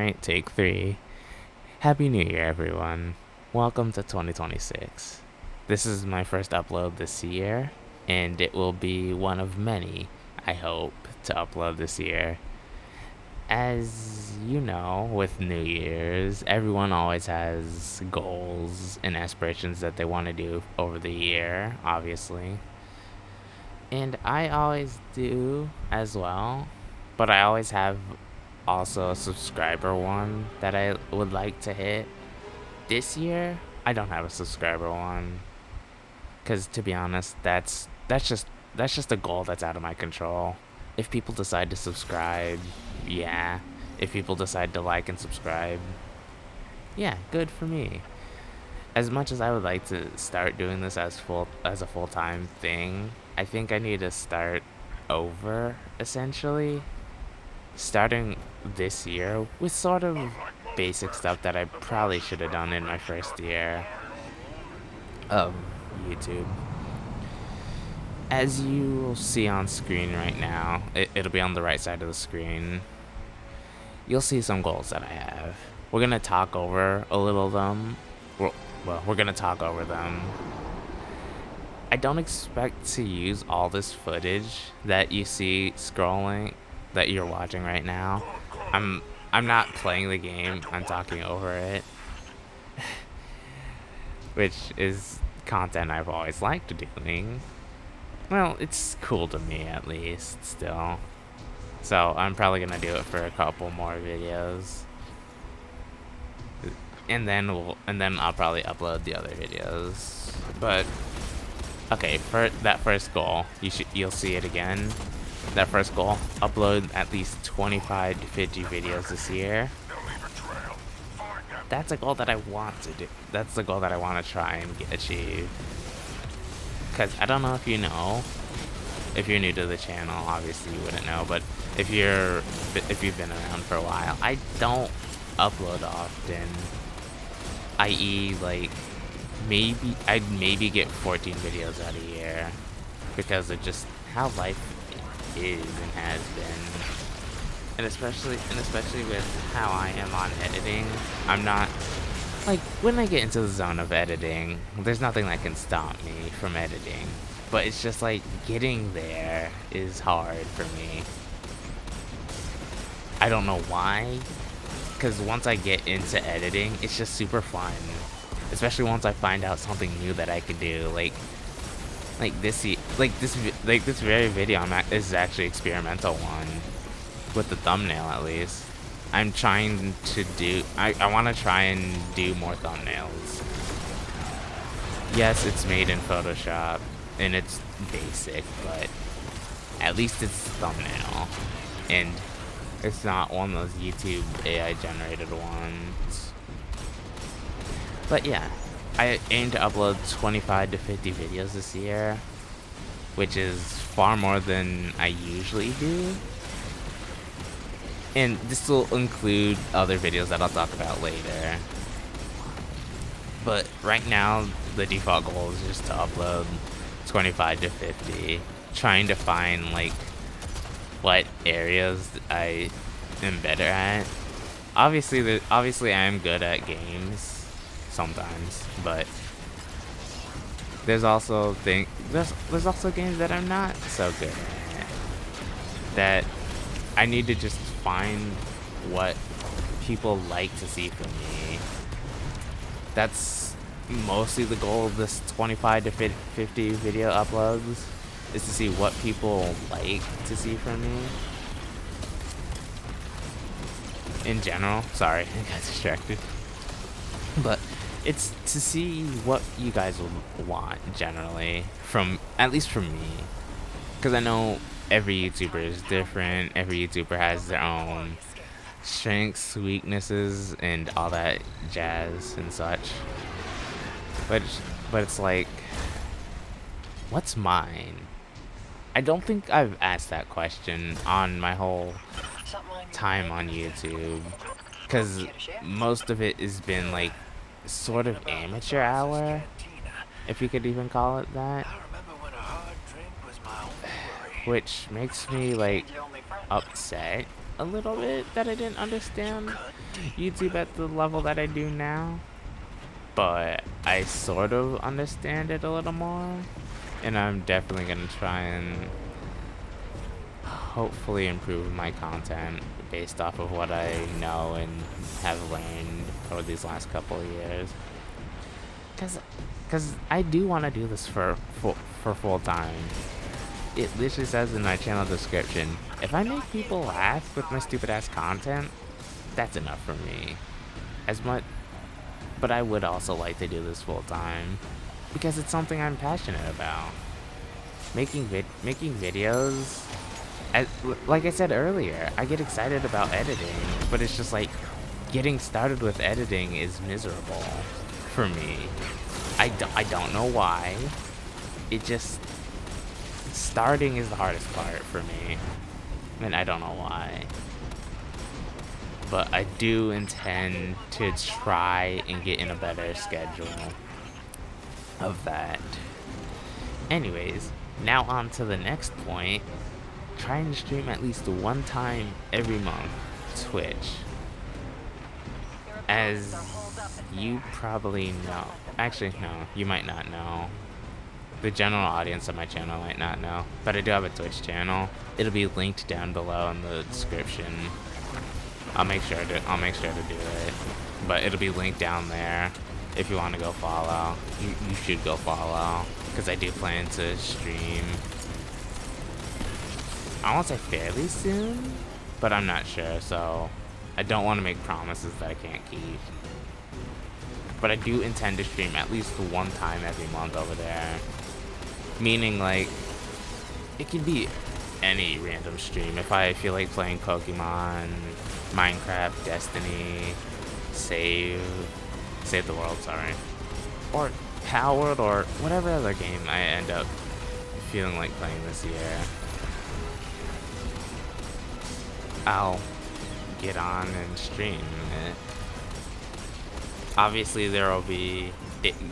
Alright, take three. Happy New Year, everyone. Welcome to 2026. This is my first upload this year, and it will be one of many, I hope, to upload this year. As you know, with New Year's, everyone always has goals and aspirations that they want to do over the year, obviously. And I always do as well, but I always have also a subscriber one that I would like to hit. This year, I don't have a subscriber one, cause to be honest, that's just a goal that's out of my control. If people decide to subscribe, yeah. If people decide to like and subscribe, yeah, good for me. As much as I would like to start doing this as a full-time thing, I think I need to start over essentially, starting this year with sort of basic stuff that I probably should have done in my first year of YouTube. As you will see on screen right now, it'll be on the right side of the screen. You'll see some goals that I have. We're gonna talk over a little of them. We're gonna talk over them. I don't expect to use all this footage that you see scrolling, that you're watching right now. I'm not playing the game, I'm talking over it. Which is content I've always liked doing. Well, it's cool to me at least, still. So I'm probably gonna do it for a couple more videos. And then I'll probably upload the other videos. But okay, for that first goal, you'll see it again. That first goal, upload at least 25 to 50 videos this year. That's a goal that I want to do. That's the goal that I want to try and achieve. Because I don't know if you know, if you're new to the channel, obviously you wouldn't know, but if you've been around for a while, I don't upload often. I.e., like, I'd maybe get 14 videos out a year, because of just how life is and has been. And especially with how I am on editing, I'm not, like, when I get into the zone of editing, there's nothing that can stop me from editing. But it's just like, getting there is hard for me. I don't know why, because once I get into editing, it's just super fun. Especially once I find out something new that I can do, like this very video is actually experimental one, with the thumbnail at least. I'm trying to do, I want to try and do more thumbnails. Yes, it's made in Photoshop, and it's basic, but at least it's thumbnail. And it's not one of those YouTube AI generated ones. But yeah, I aim to upload 25 to 50 videos this year, which is far more than I usually do. And this will include other videos that I'll talk about later. But right now, the default goal is just to upload 25 to 50. Trying to find, like, what areas I am better at. Obviously I am good at games sometimes, but there's also there's also games that I'm not so good at, that I need to just find what people like to see from me. That's mostly the goal of this 25 to 50 video uploads, is to see what people like to see from me. In general, sorry, I got distracted. But it's to see what you guys will want generally, at least from me. Because I know every YouTuber is different, every YouTuber has their own strengths, weaknesses, and all that jazz and such. But it's like, what's mine? I don't think I've asked that question on my whole time on YouTube, because most of it has been like sort of amateur hour, if you could even call it that, which makes me like upset a little bit that I didn't understand YouTube at the level that I do now, but I sort of understand it a little more, and I'm definitely gonna try and hopefully improve my content based off of what I know and have learned over these last couple of years. Cause I do want to do this for full time. It literally says in my channel description, if I make people laugh with my stupid ass content, that's enough for me. As much, but I would also like to do this full time because it's something I'm passionate about. Making videos, like I said earlier, I get excited about editing, but it's just like getting started with editing is miserable for me. I don't know why. It just, starting is the hardest part for me, and I don't know why. But I do intend to try and get in a better schedule of that. Anyways, now on to the next point. Try and stream at least one time every month, Twitch. As you probably know, actually no, you might not know. The general audience of my channel might not know, but I do have a Twitch channel. It'll be linked down below in the description. I'll make sure to do it, but it'll be linked down there. If you want to go follow, you should go follow, because I do plan to stream, I won't say fairly soon, but I'm not sure, so I don't want to make promises that I can't keep. But I do intend to stream at least one time every month over there. Meaning, like, it can be any random stream. If I feel like playing Pokemon, Minecraft, Destiny, Save the World, sorry, or Palworld, or whatever other game I end up feeling like playing this year, I'll get on and stream it. Obviously, there will be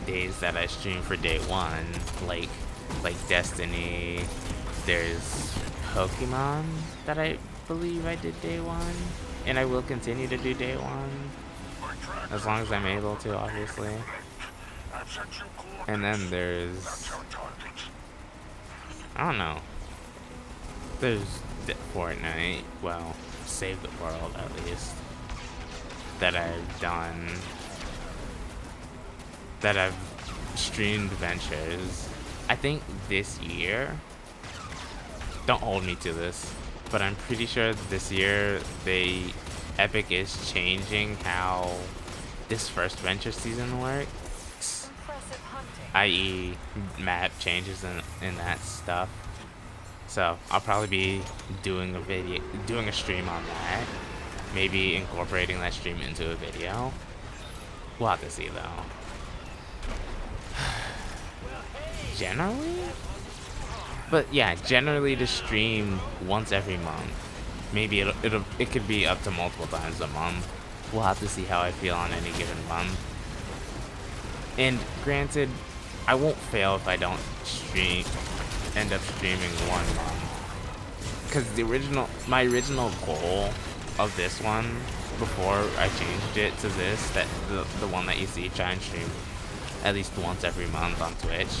days that I stream for day one, like Destiny. There's Pokemon that I believe I did day one, and I will continue to do day one as long as I'm able to, obviously. And then there's, I don't know, there's Fortnite, well, Save the World at least, that I've done, that I've streamed Ventures. I think this year, don't hold me to this, but I'm pretty sure this year Epic is changing how this first Venture season works, i.e. map changes and that stuff. So I'll probably be doing a stream on that, maybe incorporating that stream into a video. We'll have to see though. Generally? But yeah, generally to stream once every month. Maybe it could be up to multiple times a month. We'll have to see how I feel on any given month. And granted, I won't fail if I don't end up streaming 1 month. Because my original goal of this one, before I changed it to this, that the one that you see, try and stream at least once every month on Twitch.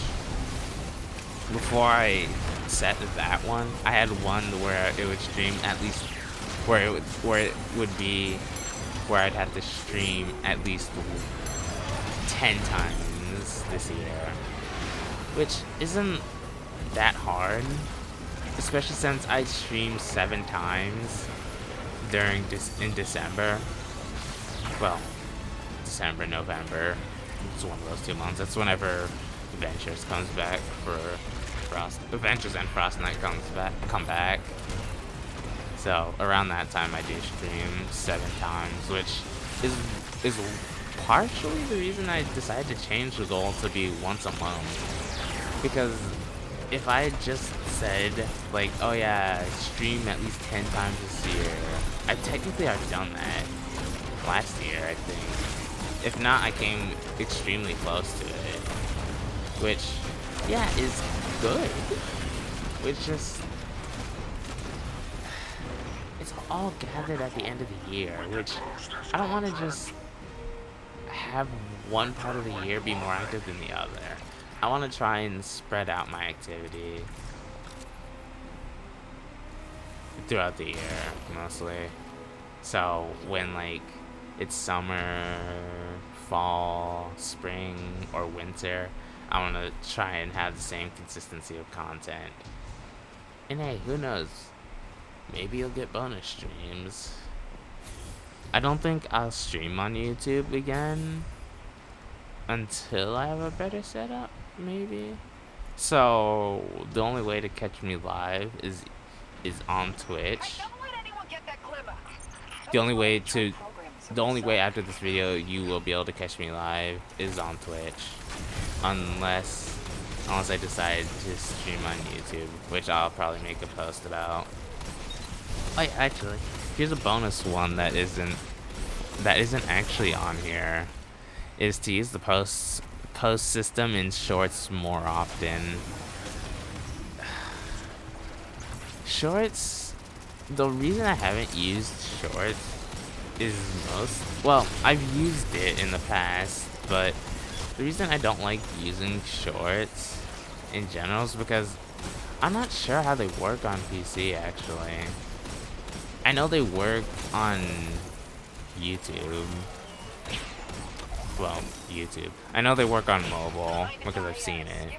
Before I set that one, I had one where it would stream at least, where I'd have to stream at least 10 times this year, which isn't that hard, especially since I streamed 7 times in December. Well, December, November, it's one of those 2 months. That's whenever Ventures comes back for Ventures and Frostnite come back. So around that time I do stream 7 times, which is partially the reason I decided to change the goal to be once a month. Because if I just said like, oh yeah, stream at least 10 times this year, I technically have done that last year, I think. If not, I came extremely close to it, which, yeah, is good. Which just, all gathered at the end of the year, which I don't want to just have one part of the year be more active than the other. I want to try and spread out my activity throughout the year, mostly. So when like it's summer, fall, spring, or winter, I want to try and have the same consistency of content. And hey, who knows? Maybe you'll get bonus streams. I don't think I'll stream on YouTube again until I have a better setup, maybe. So the only way to catch me live is on Twitch. The only way to the only way after this video you will be able to catch me live is on Twitch, unless I decide to stream on YouTube, which I'll probably make a post about. Oh, actually, here's a bonus one that isn't actually on here, is to use the post system in Shorts more often. Shorts, the reason I haven't used Shorts is I've used it in the past, but the reason I don't like using Shorts in general is because I'm not sure how they work on PC, actually. I know they work on YouTube. Well, YouTube. I know they work on mobile because I've seen it.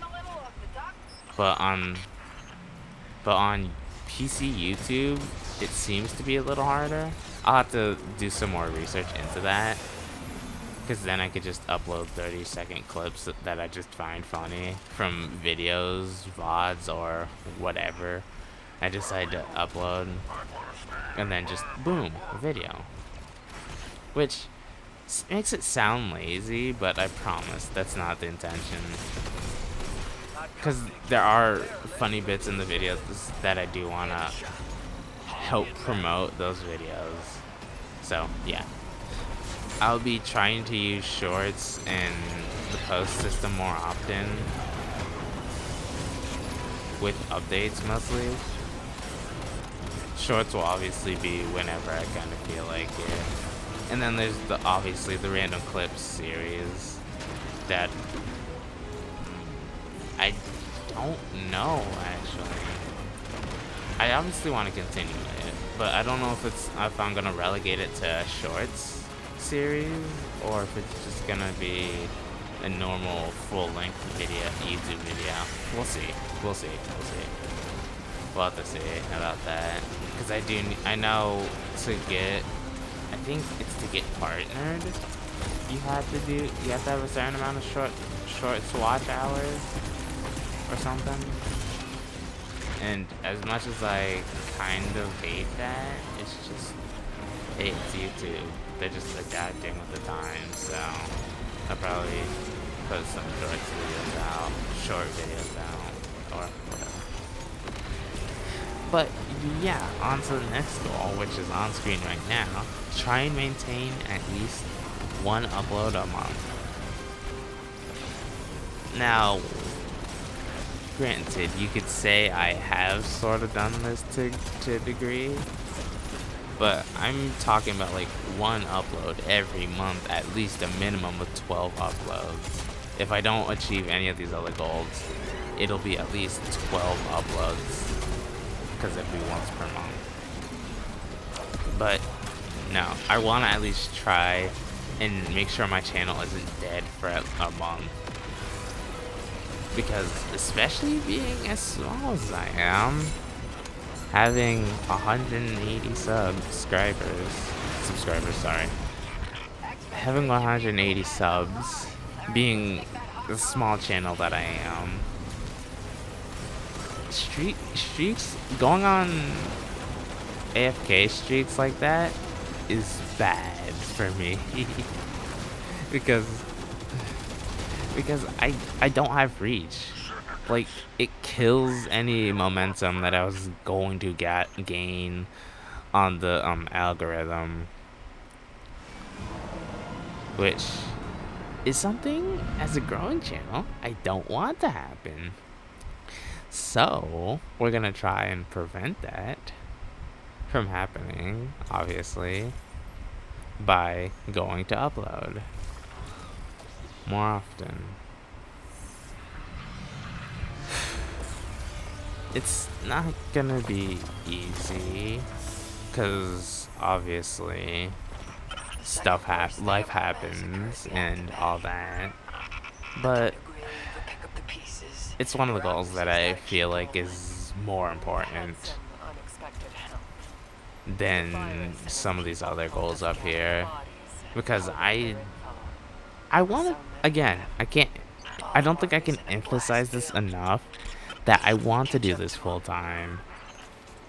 But on PC YouTube, it seems to be a little harder. I'll have to do some more research into that, because then I could just upload 30-second clips that I just find funny from videos, VODs, or whatever I decide to upload, and then just boom, a video. Which makes it sound lazy, but I promise that's not the intention. Because there are funny bits in the videos that I do want to help promote those videos. So, yeah. I'll be trying to use Shorts and the post system more often, with updates mostly. Shorts will obviously be whenever I kind of feel like it. And then there's obviously the random clips series that I don't know, actually. I obviously want to continue it, but I don't know if I'm gonna relegate it to a Shorts series, or if it's just gonna be a normal full-length YouTube video. We'll see. We'll have to see about that, because I know I think it's to get partnered, you have to have a certain amount of shorts watch hours or something. And as much as I kind of hate that, it's YouTube. They're just adapting with the times, so I'll probably put some short videos out, or whatever. But yeah, on to the next goal, which is on screen right now. Try and maintain at least one upload a month. Now, granted, you could say I have sort of done this to a degree, but I'm talking about like one upload every month, at least a minimum of 12 uploads. If I don't achieve any of these other goals, it'll be at least 12 uploads, because it'll be once per month. But no, I want to at least try and make sure my channel isn't dead for a month. Because having 180 having 180 subs, being the small channel that I am, streaks, going on AFK streaks like that is bad for me. because I don't have reach. Like, it kills any momentum that I was going to gain on the algorithm, which is something, as a growing channel, I don't want to happen. So we're gonna try and prevent that from happening, obviously, by going to upload more often. It's not gonna be easy, because obviously life happens and all that, but it's one of the goals that I feel like is more important than some of these other goals up here, because I want to, again, I don't think I can emphasize this enough, that I want to do this full time.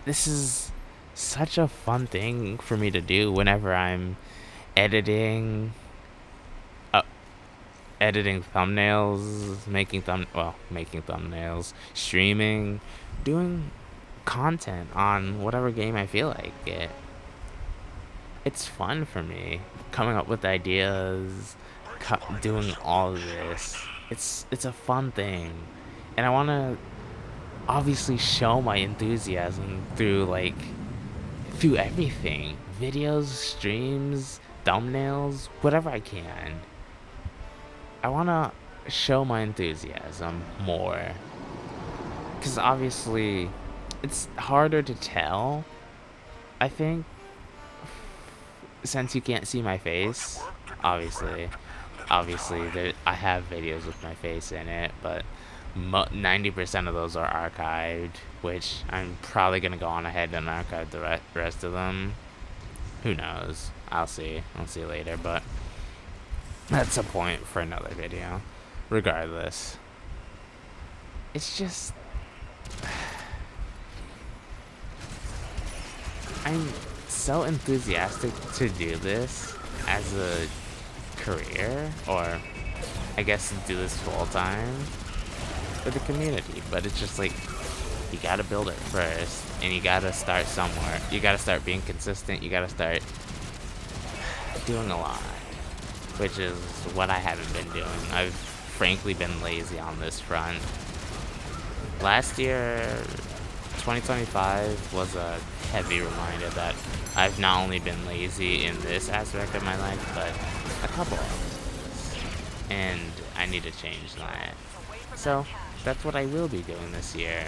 This is such a fun thing for me to do whenever I'm editing uh, editing thumbnails, making thumbnails, streaming, doing content on whatever game I feel like it. It's fun for me coming up with ideas, doing all of this. It's a fun thing, and I want to obviously show my enthusiasm through everything, videos, streams, thumbnails, whatever I can. I want to show my enthusiasm more, because obviously it's harder to tell, I think, since you can't see my face. Obviously I have videos with my face in it, but 90% of those are archived, which I'm probably gonna go on ahead and archive the rest of them. Who knows? I'll see later, but that's a point for another video. Regardless, it's just I'm so enthusiastic to do this as a career, or I guess do this full time for the community, but it's just like, you gotta build it first, and you gotta start somewhere. You gotta start being consistent. You gotta start doing a lot, which is what I haven't been doing. I've frankly been lazy on this front. Last year, 2025 was a heavy reminder that I've not only been lazy in this aspect of my life, but a couple others, and I need to change that. So that's what I will be doing this year.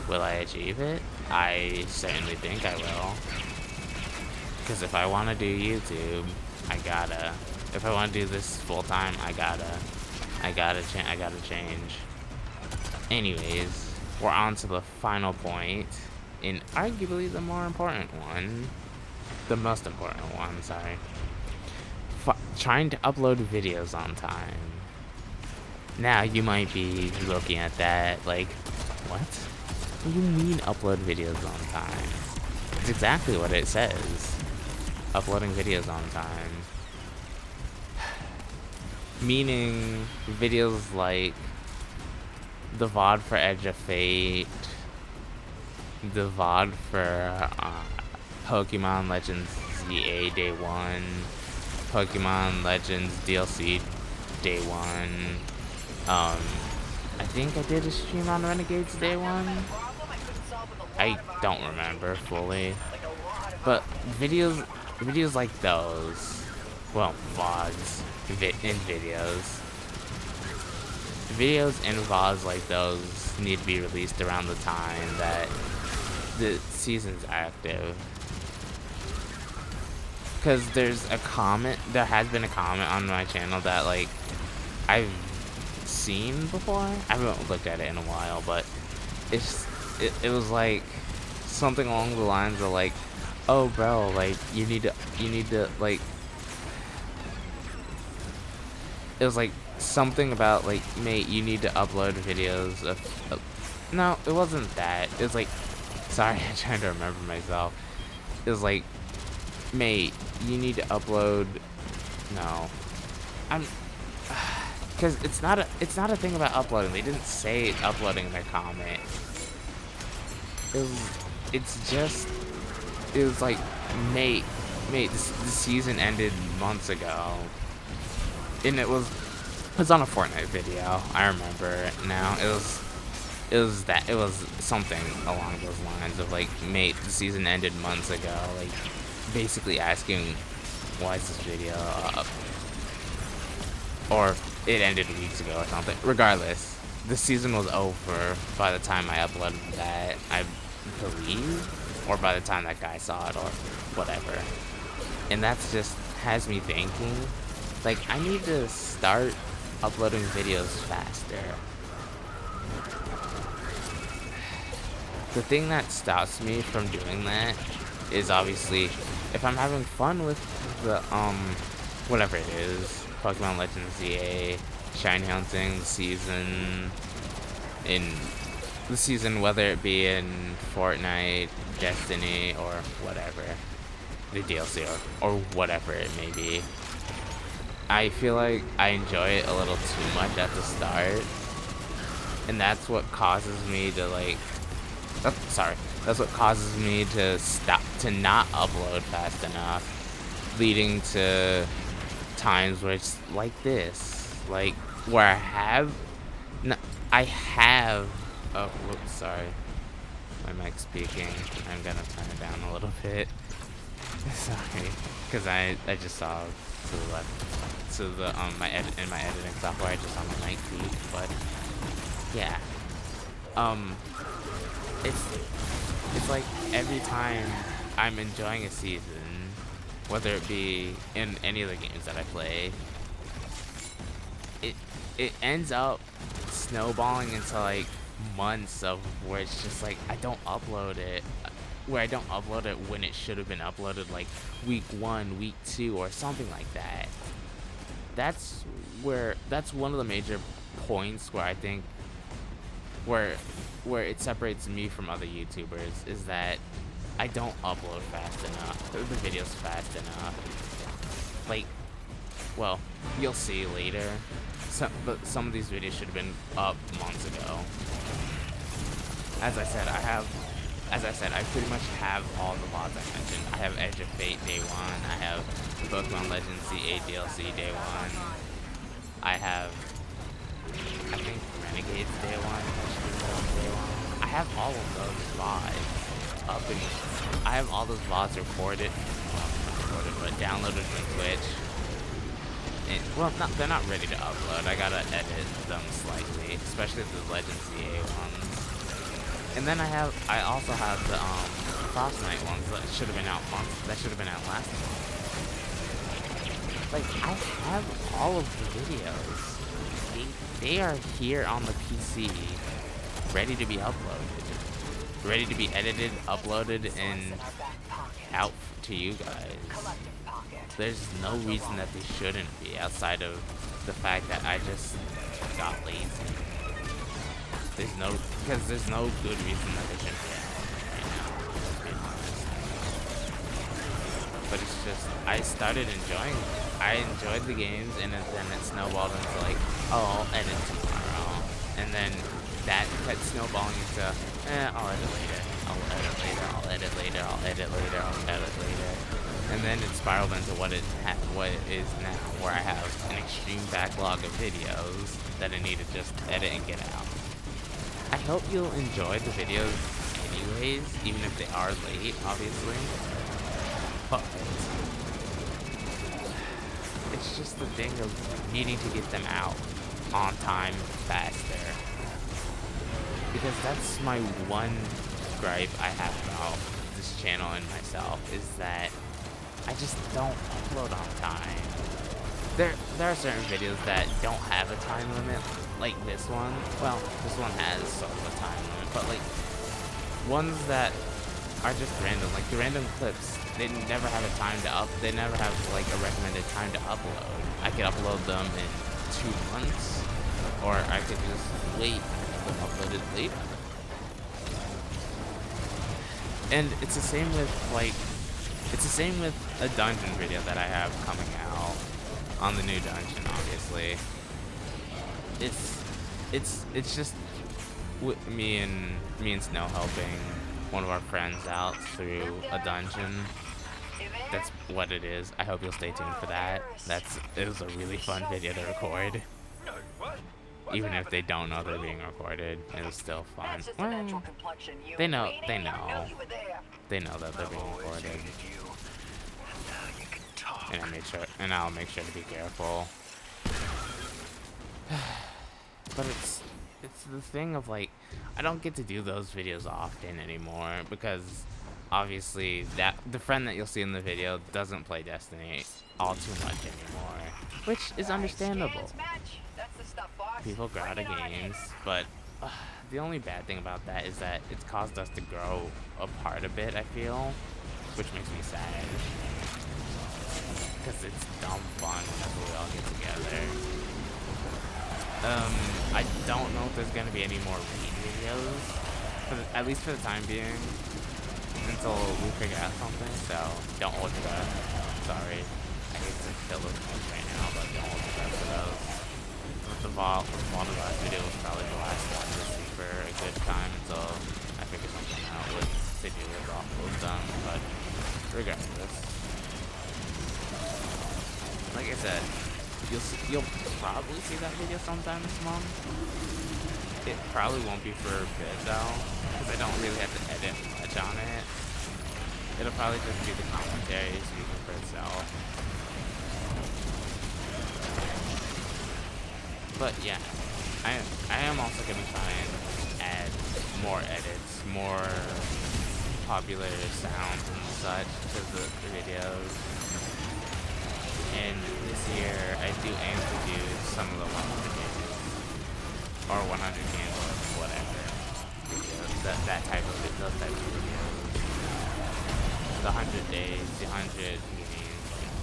Will I achieve it? I certainly think I will. Because if I want to do YouTube, I gotta. If I want to do this full time, I gotta change. Anyways, we're on to the final point, and arguably the more important one. The most important one, sorry. Trying to upload videos on time. Now, you might be looking at that like, what? What do you mean upload videos on time? It's exactly what it says. Uploading videos on time. Meaning videos like the VOD for Edge of Fate, the VOD for Pokemon Legends ZA Day 1, Pokemon Legends DLC Day 1. I think I did a stream on Renegades Day 1. I don't remember fully, but videos like those, well, VODs and videos and VODs like those need to be released around the time that the season's active. Because there has been a comment on my channel that like I've seen before. I haven't looked at it in a while, but it was like something along the lines of like, oh bro, like you need to like, it was like something about like, mate, you need to upload videos of no, it wasn't that. It was like, sorry, I'm trying to remember myself. It was like, mate, you need to upload. No, because it's not a thing about uploading. They didn't say uploading in their comment. It was like, mate, this season ended months ago, and it was on a Fortnite video. I remember it now. It was it was something along those lines of like, mate, the season ended months ago, like basically asking why is this video up, or it ended weeks ago or something. Regardless, the season was over by the time I uploaded that, I believe, or by the time that guy saw it, or whatever. And that's just has me thinking, like, I need to start uploading videos faster. The thing that stops me from doing that is obviously if I'm having fun with the whatever it is, Pokemon Legends ZA, shiny hunting season, in the season, whether it be in Fortnite, Destiny, or whatever, the DLC, or whatever it may be. I feel like I enjoy it a little too much at the start, and that's what causes me to like, that's what causes me to not upload fast enough, leading to times where it's like this, like where I have, oh, whoops, sorry, my mic's speaking. I'm gonna turn it down a little bit. Sorry, because I just saw to the left, to the my editing software, I just saw my mic speak, but yeah, it's like every time I'm enjoying a season, whether it be in any of the games that I play, it ends up snowballing into like months of where it's just like I don't upload it, where I don't upload it when it should have been uploaded like week 1, week 2, or something like that. That's one of the major points where I think where it separates me from other YouTubers, is that I don't upload fast enough, the videos fast enough. Like, well, you'll see later. But some of these videos should have been up months ago. As I said, I pretty much have all the VODs I mentioned. I have Edge of Fate Day 1. I have Pokemon Legends ZA DLC Day 1. I have, I think, Renegades Day 1. Day 1. I have all of those VODs up, and I have all those VODs recorded, but downloaded from Twitch. Well, they're not ready to upload. I gotta edit them slightly, especially the Legends ZA ones. And then I also have the Frostnite ones that should have been out last month. Like, I have all of the videos. They are here on the PC, ready to be uploaded, ready to be edited, uploaded, and out to you guys. There's no reason that they shouldn't be, outside of the fact that I just got lazy. There's no good reason that they shouldn't be out right now, let's be honest. But it's just, I started enjoying it. I enjoyed the games, and then it snowballed into like, oh, I'll edit tomorrow. And then that kept snowballing into, I'll edit later, I'll edit later, I'll edit later, I'll edit later, I'll edit later. And then it spiraled into what it is now, where I have an extreme backlog of videos that I need to just edit and get out. I hope you'll enjoy the videos anyways, even if they are late, obviously. But it's just the thing of needing to get them out on time faster. Because that's my one gripe I have about this channel and myself, is that I just don't upload on time. There are certain videos that don't have a time limit, like this one. Well, this one has sort of a time limit, but like ones that are just random, like the random clips, they never have a time to they never have like a recommended time to upload. I could upload them in 2 months, or I could just wait and upload it later. And it's the same with a dungeon video that I have coming out on the new dungeon, obviously. It's just with me and Snow helping one of our friends out through a dungeon. That's what it is. I hope you'll stay tuned for that. It was a really fun video to record. Even if they don't know they're being recorded, it was still fun. Well, they know that they're being recorded. And I'll make sure to be careful. But it's the thing of like, I don't get to do those videos often anymore because obviously the friend that you'll see in the video doesn't play Destiny all too much anymore, which is understandable. People grow out of games, but the only bad thing about that is that it's caused us to grow apart a bit, I feel, which makes me sad. Because it's dumb fun whenever we all get together. I don't know if there's gonna be any more raid videos, at least for the time being, until we figure out something, so don't hold your breath. Sorry. I hate to kill those points right now, but don't hold your breath for those. The Vault of last video was probably the last one to see for a good time until I figured something out with City was all done, but regardless. Like I said, you'll probably see that video sometime this month. It probably won't be for a bit though, because I don't really have to edit much on it. It'll probably just be the commentary speaking for itself. But yeah, I am also gonna try and add more edits, more popular sounds and such to the videos. And this year, I do aim to do some of the 100 days, or 100 games, or whatever videos, those type of videos. The 100 days, the 100 games,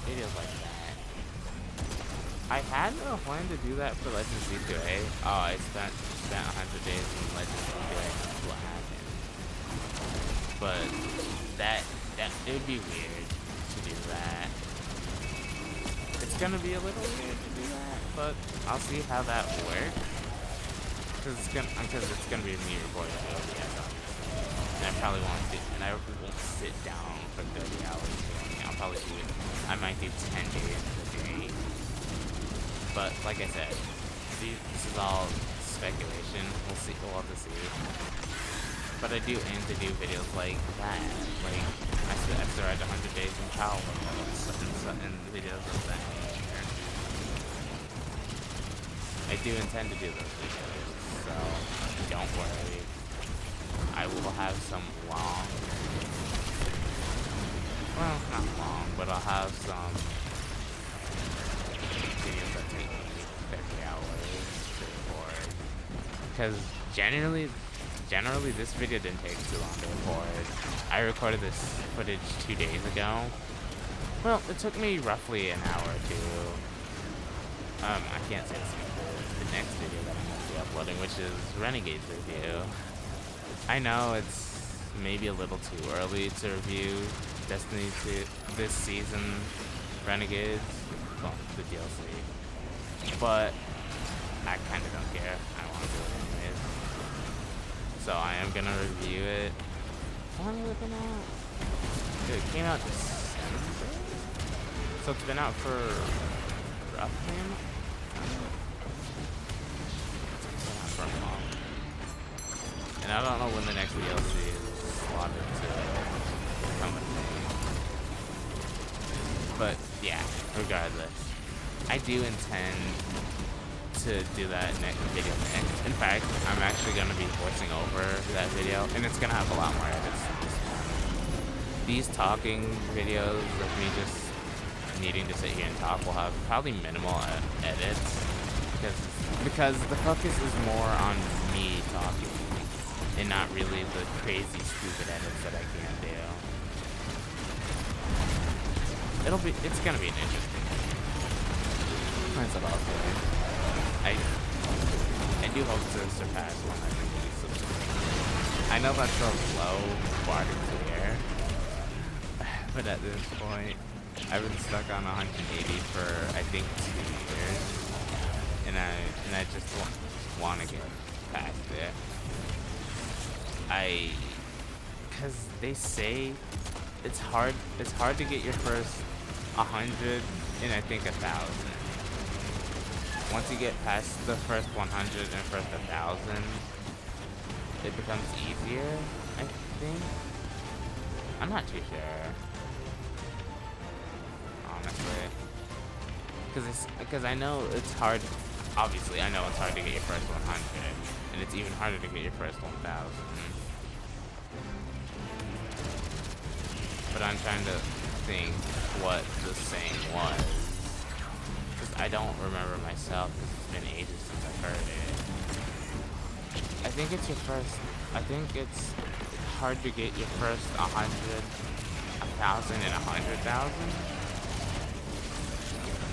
videos like that. I had no plan to do that for Legends V2A. Oh, I spent 100 days in Legends V2A, and that's what happened. But it would be weird to do that. It's gonna be a little weird to do that, but I'll see how that works. Because it's gonna be me recording the OBS, obviously. And I won't sit down for 30 hours doing it. I'll probably do it. I might do 10 days a day. But like I said, this is all speculation. We'll see. We'll have to see. But I do aim to do videos like that. Like I survived 100 days in Power and videos of that nature. I do intend to do those videos, so don't worry. I will have some long, well, not long, but I'll have some videos that take me 30 hours to record. Because generally this video didn't take too long to record. I recorded this footage 2 days ago. Well, it took me roughly an hour or two. I can't say the next video that I'm going to be uploading, which is Renegade's review. I know it's maybe a little too early to review Destiny 2 this season, Renegades, well, the DLC. But I kind of don't care. I want to do it anyways. So I am gonna review it. When has it been out? Dude, it came out December? So it's been out for roughly a month? It's been out for a month. And I don't know when the next DLC is slotted to come with me. But yeah, regardless. I do intend to do that next video next. In fact, I'm actually going to be voicing over that video, and it's going to have a lot more edits than this one. These talking videos of me just needing to sit here and talk will have probably minimal edits, because the focus is more on me talking, and not really the crazy stupid edits that I can't do. It's going to be an interesting video. That's what I'll say. I do hope to surpass 180 subscribers. I know that's a low bar to clear, but at this point, I've been stuck on 180 for I think 2 years, and I just want to get past it. Because they say it's hard to get your first 100 and I think 1,000. once you get past the first 100 and first 1,000, it becomes easier, I think. I'm not too sure, honestly. Because I know it's hard. Obviously, I know it's hard to get your first 100, and it's even harder to get your first 1,000. But I'm trying to think what the saying was, because I don't remember myself, because it's been ages since I've heard it. I think it's your first. I think it's hard to get your first 100, 1,000, and 100,000,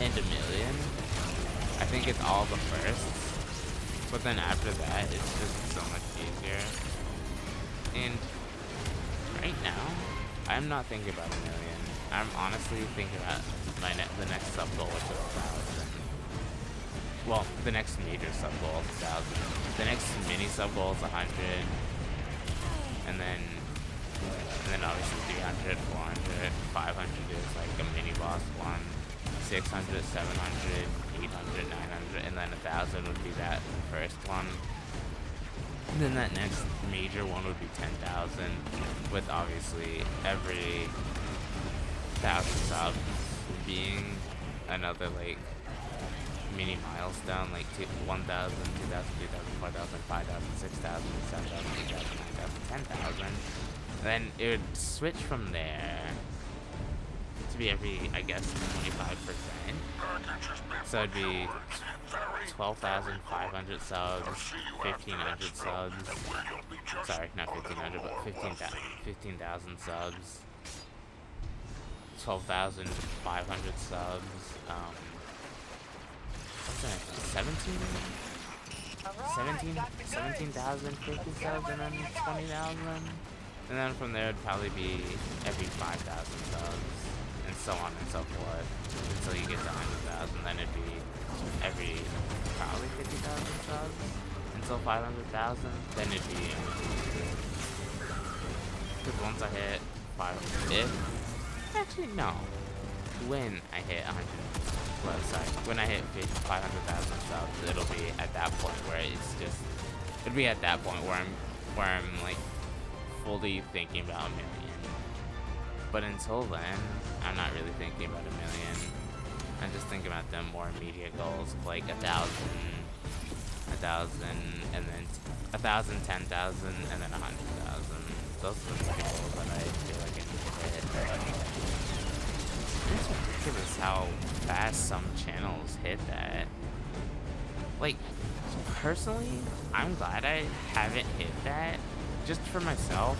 and a million. I think it's all the firsts, but then after that, it's just so much easier. And right now, I'm not thinking about a million. I'm honestly thinking about the next sub goal, which is 1,000. Well, the next major sub goal is 1,000. The next mini sub goal is 100, and then obviously 300, 400, 500 is like a mini boss one. 600, 700, 800, 900, and then 1,000 would be that first one. And then that next major one would be 10,000, with obviously every 1,000 subs being another like mini milestone, like 1,000, 2,000, 3,000, 4,000, 5,000, 6,000, 7,000, 8,000, 9,000, 10,000. Then it would switch from there to be every, I guess, 25%. So it'd be 12,500 subs, 1,500 subs. Sorry, not 1,500, but 15,000 subs. 12,500 subs. 17,000, 50 subs, and then 20,000. And then from there, it'd probably be every 5,000 subs, and so on and so forth, until you get to 100,000. Then it'd be every probably 50,000 subs until 500,000. Then it'd be, because once I hit 500, actually no, when I hit 100, well, sorry, when I hit 500,000 subs, it'll be at that point where it'd be at that point where I'm like fully thinking about a million. But until then, I'm not really thinking about a million. I'm just thinking about them more immediate goals, like 1,000, and then 1,000, 10,000, and then 100,000. Those are the immediate goals that I feel like I need to hit. It's ridiculous how fast some channels hit that. Like, personally, I'm glad I haven't hit that, just for myself,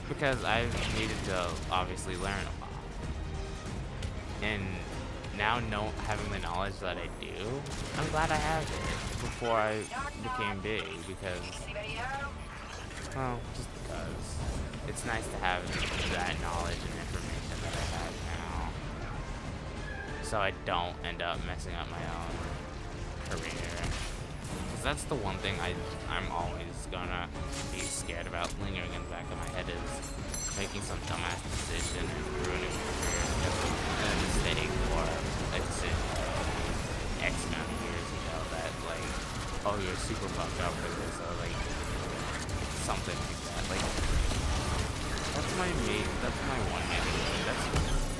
because I've needed to obviously learn a lot. And now having the knowledge that I do, I'm glad I have it before I became big, because, well, just because. It's nice to have that knowledge and information that I have now, so I don't end up messing up my own career. Because that's the one thing I'm always gonna be scared about lingering in the back of my head, is making some dumbass decision and ruining my career because of a mistake or a decision X amount of years ago that, like, oh, you're super fucked up for this, or like something like that. Like, that's my one main reason.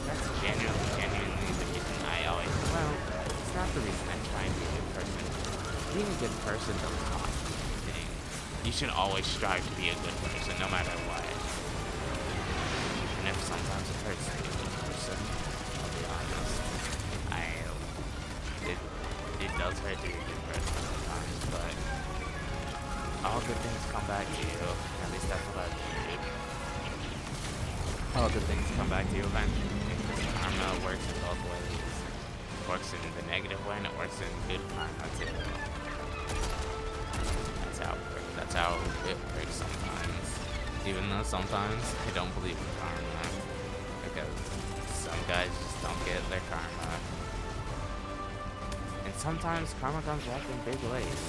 That's genuinely the reason I always, well, it's not the reason I try and be a good person. Being a good person doesn't cost you anything. You should always strive to be a good person, no matter what. And if sometimes it hurts to be a good person, I'll be honest. It does hurt to be a good person sometimes, but all good things come back to you. At least that's what I believe. All good things come back to you eventually. Because karma works in both ways. It works in the negative way, and it works in good karma too. That's how it works sometimes. Even though sometimes I don't believe in karma, because some guys just don't get their karma. And sometimes karma comes back in big ways.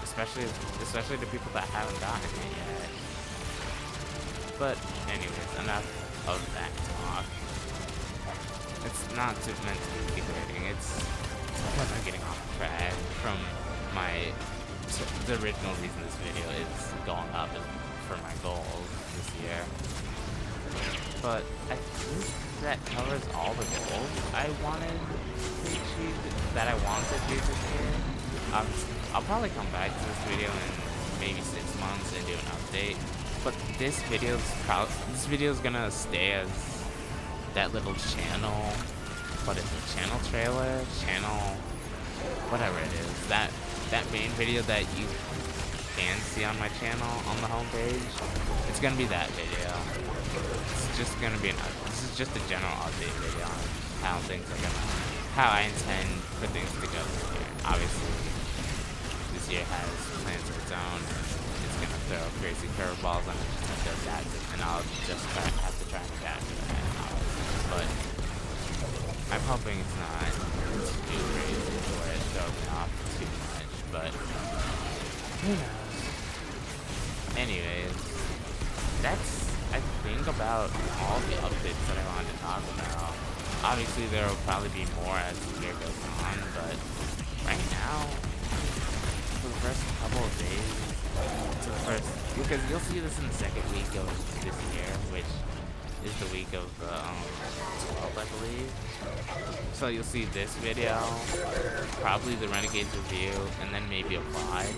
Especially the people that haven't gotten it yet. But anyways, enough of that talk. It's not meant to be degrading. It's because I'm getting off track from my the original reason this video is going up is for my goals this year. But I think that covers all the goals I wanted to achieve, that I want to do this year. I'll probably come back to this video in maybe 6 months and do an update. But this video's gonna stay as that little channel. What is it? Channel trailer? Channel, whatever it is. That main video that you can see on my channel on the homepage. It's gonna be that video. It's just gonna be this is just a general update video on how I intend for things to go this year. Obviously, this year has plans of its own, and it's gonna throw crazy curveballs, and I just have to adapt it, and I'll just have to try and adapt to that. But I'm hoping it's not too crazy where it throws me off too much. But who knows? Anyways, that's, I think, about all the updates that I wanted to talk about. Obviously, there will probably be more as the year goes on, but right now, for the first couple of days, because you'll see this in the second week of this year, which is the week of the 12th, I believe. So you'll see this video, probably the Renegades review, and then maybe a VOD.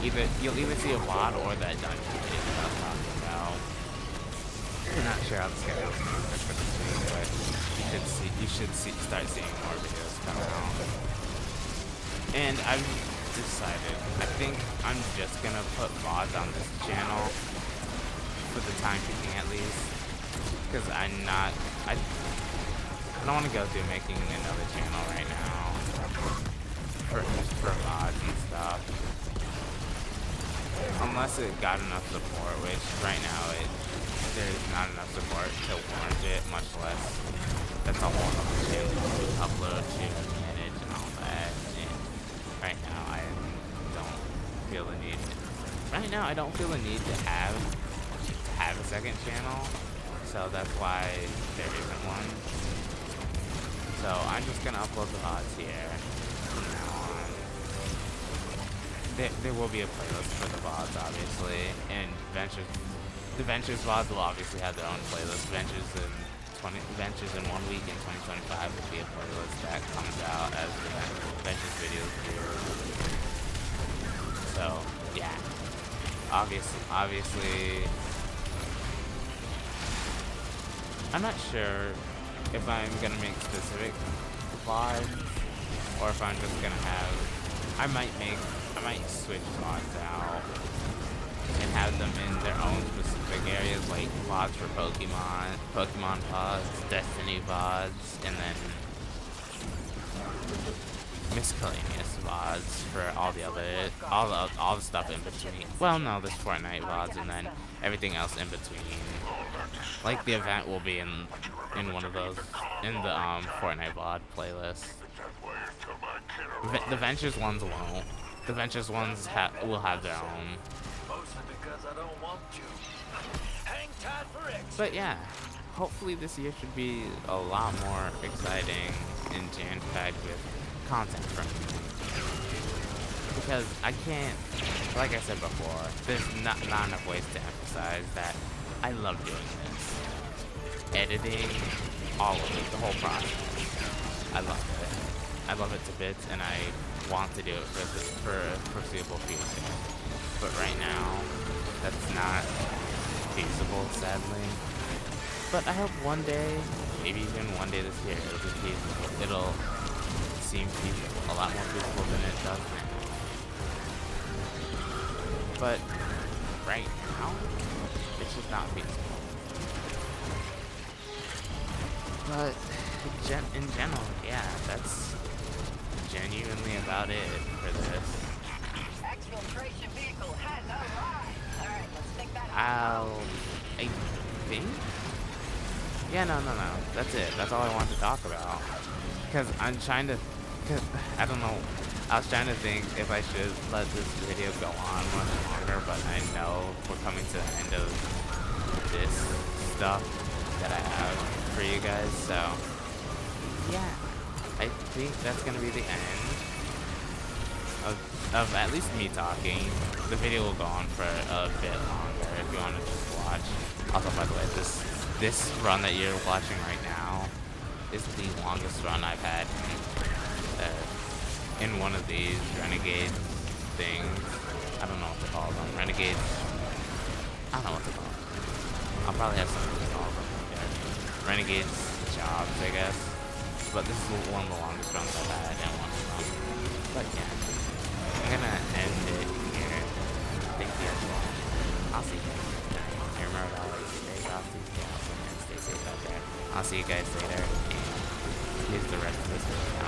You'll either see a VOD or that dungeon video that I was talking about. I'm not sure how the schedule is for this week, but you should start seeing more videos come out. And I've decided, I think I'm just gonna put VODs on this channel for the time being, at least, because I don't want to go through making another channel right now for VODs and stuff. Unless it got enough support, which right now there's not enough support to warrant it, much less that's a whole other channel to upload to manage and all that. And right now I don't feel the need. Right now I don't feel the need to have a second channel, so that's why there isn't one. So I'm just gonna upload the VODs here from now on. There will be a playlist for the VODs, obviously, and the Ventures VODs will obviously have their own playlist. Ventures in 1 week in 2025 will be a playlist that comes out as the Ventures videos do. So yeah, obviously, I'm not sure if I'm gonna make specific VODs or if I'm just gonna have. I might switch VODs out and have them in their own specific areas, like VODs for Pokemon VODs, Destiny VODs, and then miscellaneous VODs for all the stuff in between. Well, no, there's Fortnite VODs, and then everything else in between. Like the event will be in one of those, in the Fortnite VOD playlist. The Ventures ones won't. The Ventures ones will have their own. But yeah, hopefully this year should be a lot more exciting and jam-packed with content from me. Because I can't, like I said before, there's not enough ways to emphasize that I love doing this. Editing, all of it, the whole process. I love it. I love it to bits, and I want to do it for a foreseeable future. But right now, that's not feasible, sadly. But I hope one day, maybe even one day this year, it'll be feasible. It'll seem feasible, a lot more feasible than it does now. But right now, it's just not feasible. But in general, yeah, that's genuinely about it for this. Exfiltration vehicle has arrived. All right, let's stick that I think? Yeah, no. That's it. That's all I wanted to talk about. Because I don't know. I was trying to think if I should let this video go on much longer, but I know we're coming to the end of this stuff that I have. for you guys, so yeah. I think that's gonna be the end of at least me talking. The video will go on for a bit longer if you want to just watch. Also, by the way, this run that you're watching right now is the longest run I've had in one of these renegade things. I don't know what to call them. Renegades. I don't know what to call them. I'll probably have something to call them. Yeah. Renegades jobs, I guess. But this is one of the longest runs I've had in one run. But yeah, I'm gonna end it here. Thank you guys for watching. I'll see you guys next time. And remember to always stay healthy, stay awesome, and stay safe out there. I'll see you guys later. And here's the rest of this video.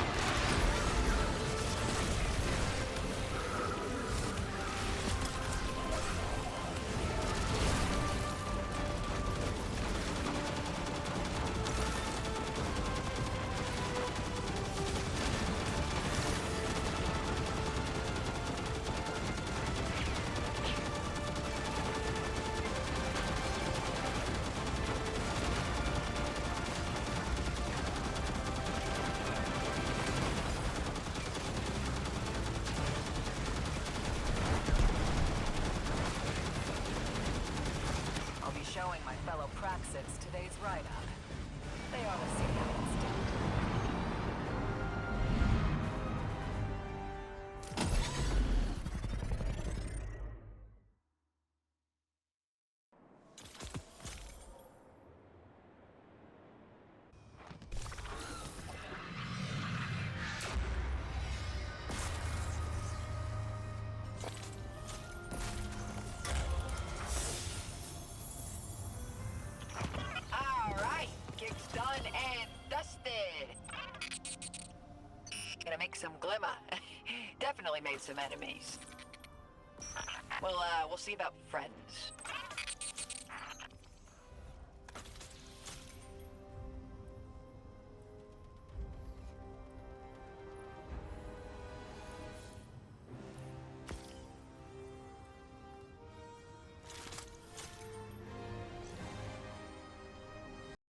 Showing my fellow Praxics today's write-up. They ought to see how it's done. Done and dusted. Gonna make some glimmer. Definitely made some enemies. We'll see about friends.